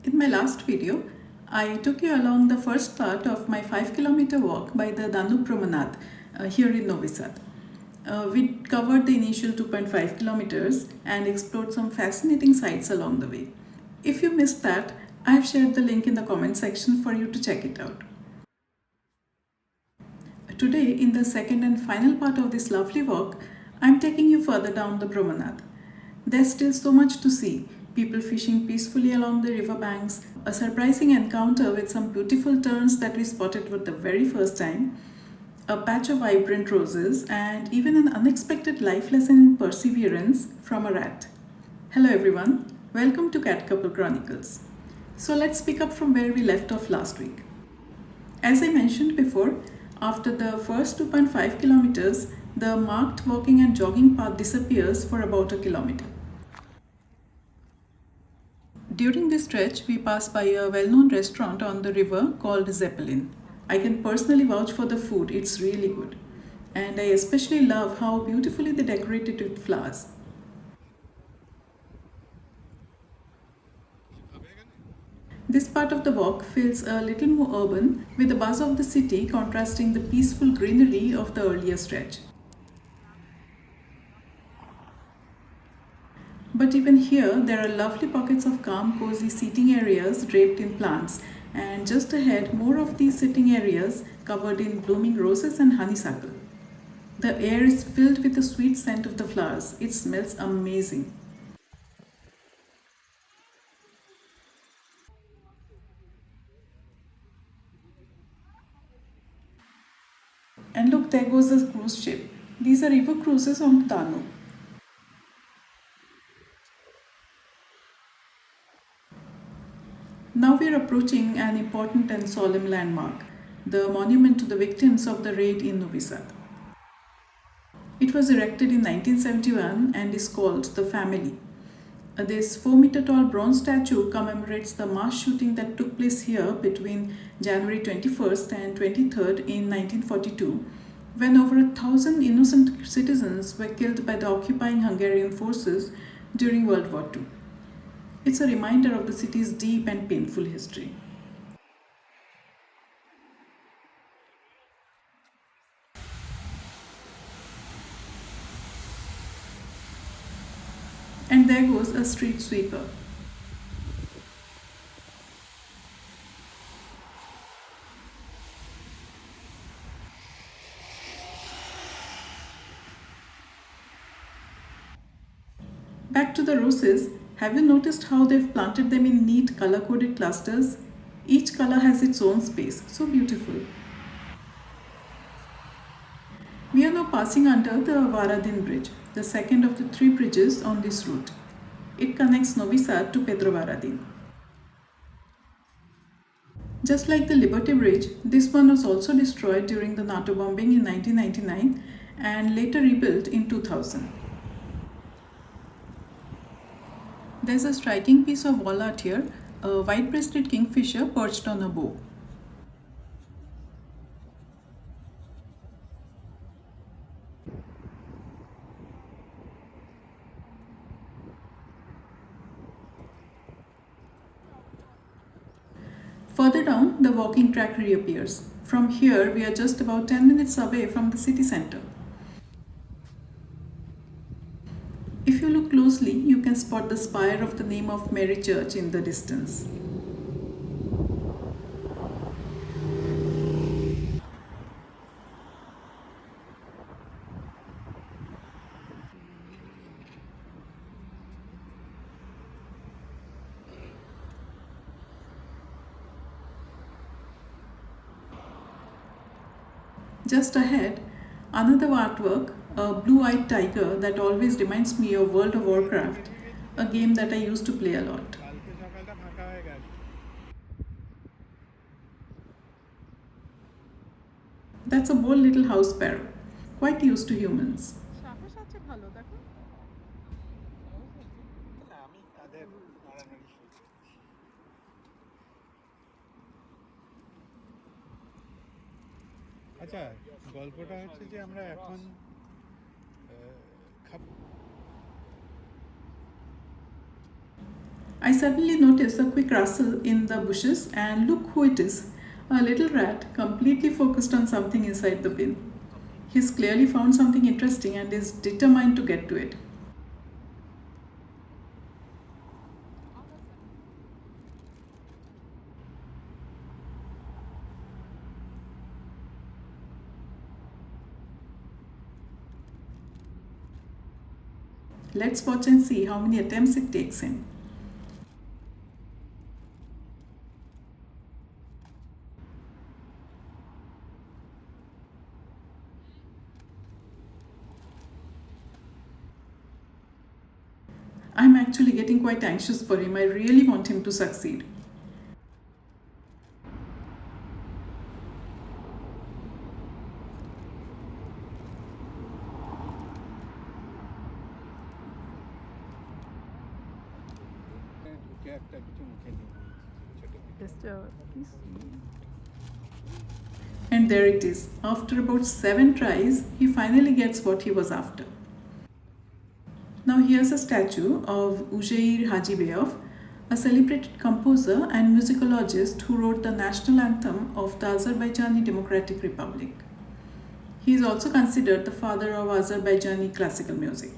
In my last video, I took you along the first part of my 5 kilometer walk by the Danube promenade here in Novi Sad. We covered the initial 2.5 kilometers and explored some fascinating sights along the way. If you missed that, I have shared the link in the comment section for you to check it out. Today, in the second and final part of this lovely walk, I am taking you further down the promenade. There's still so much to see. People fishing peacefully along the riverbanks, a surprising encounter with some beautiful terns that we spotted for the very first time, a patch of vibrant roses, and even an unexpected life lesson in perseverance from a rat. Hello everyone, welcome to Cat Couple Chronicles. So let's pick up from where we left off last week. As I mentioned before, after the first 2.5 kilometers, the marked walking and jogging path disappears for about a kilometer. During this stretch, we pass by a well-known restaurant on the river called Zeppelin. I can personally vouch for the food, it's really good. And I especially love how beautifully they decorated it with flowers. This part of the walk feels a little more urban, with the buzz of the city contrasting the peaceful greenery of the earlier stretch. But even here, there are lovely pockets of calm, cozy seating areas draped in plants, and just ahead, more of these sitting areas covered in blooming roses and honeysuckle. The air is filled with the sweet scent of the flowers. It smells amazing. And look, there goes the cruise ship. These are river cruises on Danube. Now we are approaching an important and solemn landmark, the monument to the victims of the raid in Novi Sad. It was erected in 1971 and is called the Family. This 4-meter tall bronze statue commemorates the mass shooting that took place here between January 21st and 23rd in 1942, when over 1,000 innocent citizens were killed by the occupying Hungarian forces during World War II. It's a reminder of the city's deep and painful history. And there goes a street sweeper. Back to the roses. Have you noticed how they've planted them in neat color-coded clusters? Each color has its own space. So beautiful. We are now passing under the Varadin Bridge, the second of the 3 bridges on this route. It connects Novi Sad to Varadin. Just like the Liberty Bridge, this one was also destroyed during the NATO bombing in 1999 and later rebuilt in 2000. There's a striking piece of wall art here, a white-breasted kingfisher perched on a bow. Further down, the walking track reappears. From here, we are just about 10 minutes away from the city center. If you look closely, you can spot the spire of the name of Mary Church in the distance. Just ahead, another artwork, a blue-eyed tiger that always reminds me of World of Warcraft, a game that I used to play a lot. That's a bold little house sparrow, quite used to humans. আচ্ছা গল্পটা হচ্ছে যে আমরা এখন I suddenly noticed a quick rustle in the bushes and look who it is. A little rat completely focused on something inside the bin. He's clearly found something interesting and is determined to get to it. Let's watch and see how many attempts it takes him. I'm actually getting quite anxious for him. I really want him to succeed. And there it is. After about 7 tries, he finally gets what he was after. Now here's a statue of Uzeyir Hacıbeyov, a celebrated composer and musicologist who wrote the national anthem of the Azerbaijani Democratic Republic. He is also considered the father of Azerbaijani classical music.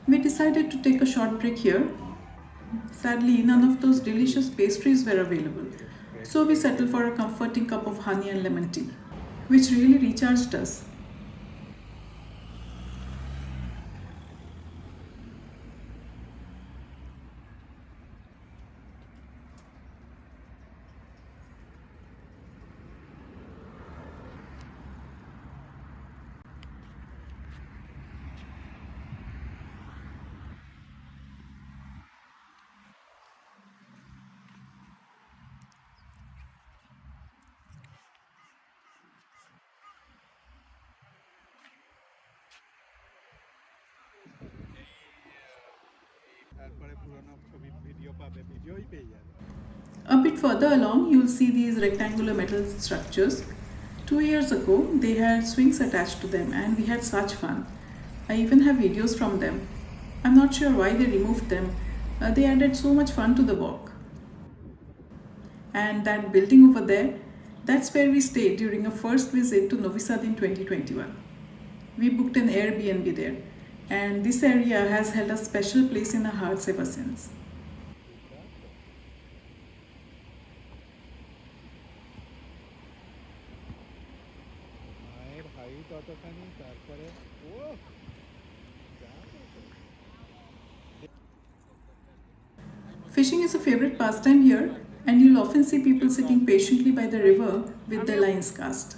We decided to take a short break here. Sadly, none of those delicious pastries were available, so we settled for a comforting cup of honey and lemon tea, which really recharged us. তারপরে পুরনো ছবি video পাবে ভিডিওই পেয়ে যাবে। A bit further along, you'll see these rectangular metal structures. 2 years ago, they had swings attached to them and we had such fun. I even have videos from them. I'm not sure why they removed them. They added so much fun to the walk. And that building over there, that's where we stayed during our first visit to Novi Sad in 2021. We booked an Airbnb there, and this area has held a special place in our hearts ever since. মায়ের height অতখানি তারপরে ও Fishing is a favorite pastime here, and you'll often see people sitting patiently by the river with their lines cast.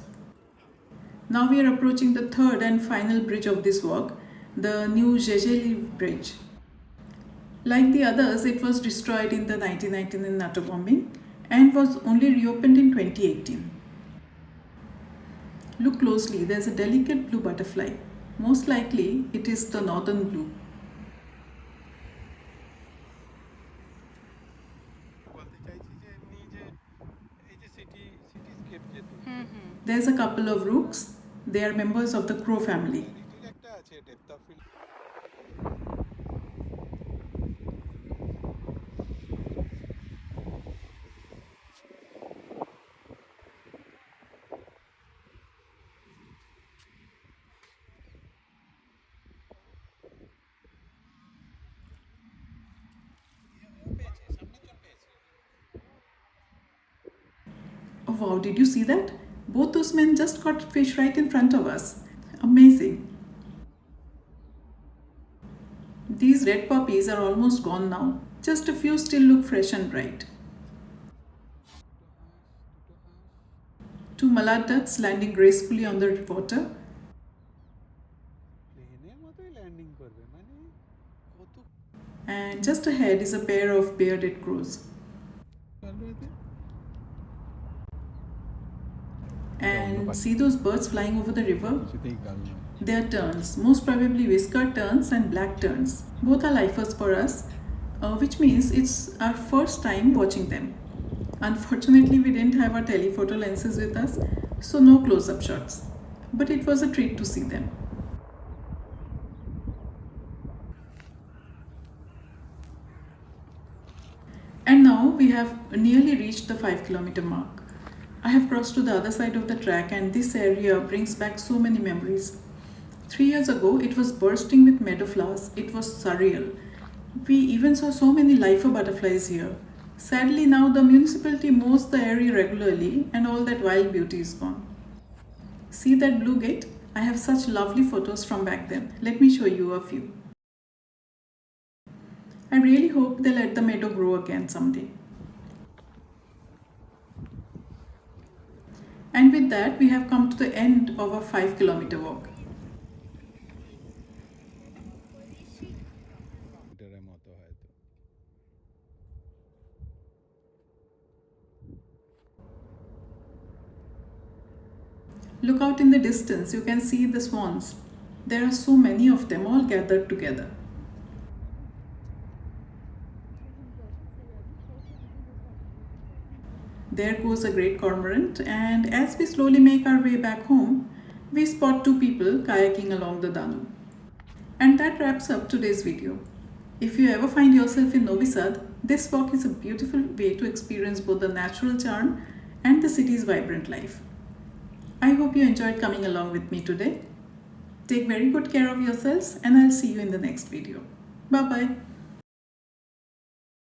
Now we are approaching the third and final bridge of this walk, the new Žeželj Bridge. Like the others, it was destroyed in the 1999 NATO bombing and was only reopened in 2018. Look closely, there's a delicate blue butterfly. Most likely, it is the northern blue. বলতে চাইছি যে এমনি যে এই যে সিটিস্কেপ যেত There's a couple of rooks. They are members of the crow family. এটির একটা আছে depth of field Oh wow, did you see that? Both those men just caught fish right in front of us. Amazing. These red poppies are almost gone now. Just a few still look fresh and bright. Two mallard ducks landing gracefully on the water. প্লেনের মতোই landing করবে মানে কত And just ahead is a pair of bearded crows. চলবে এতে And see those birds flying over the river? সেটাই কাল They are terns, most probably whiskered terns and black terns. Both are lifers for us, which means it's our first time watching them. Unfortunately, we didn't have our telephoto lenses with us, so no close-up shots. but it was a treat to see them. And now we have nearly reached the 5 kilometer mark. I have crossed to the other side of the track, and this area brings back so many memories. 3 years ago, it was bursting with meadow flowers. It was surreal. We even saw so many lifer butterflies here. Sadly, now the municipality mows the area regularly and all that wild beauty is gone. See that blue gate? I have such lovely photos from back then. Let me show you a few. I really hope they let the meadow grow again someday. And with that, we have come to the end of our 5 kilometer walk. Look out in the distance, you can see the swans. There are so many of them all gathered together. There goes a great cormorant, and as we slowly make our way back home, we spot two people kayaking along the Danube. And that wraps up today's video. If you ever find yourself in Novi Sad, this walk is a beautiful way to experience both the natural charm and the city's vibrant life. I hope you enjoyed coming along with me today. Take very good care of yourselves, and I'll see you in the next video. Bye bye.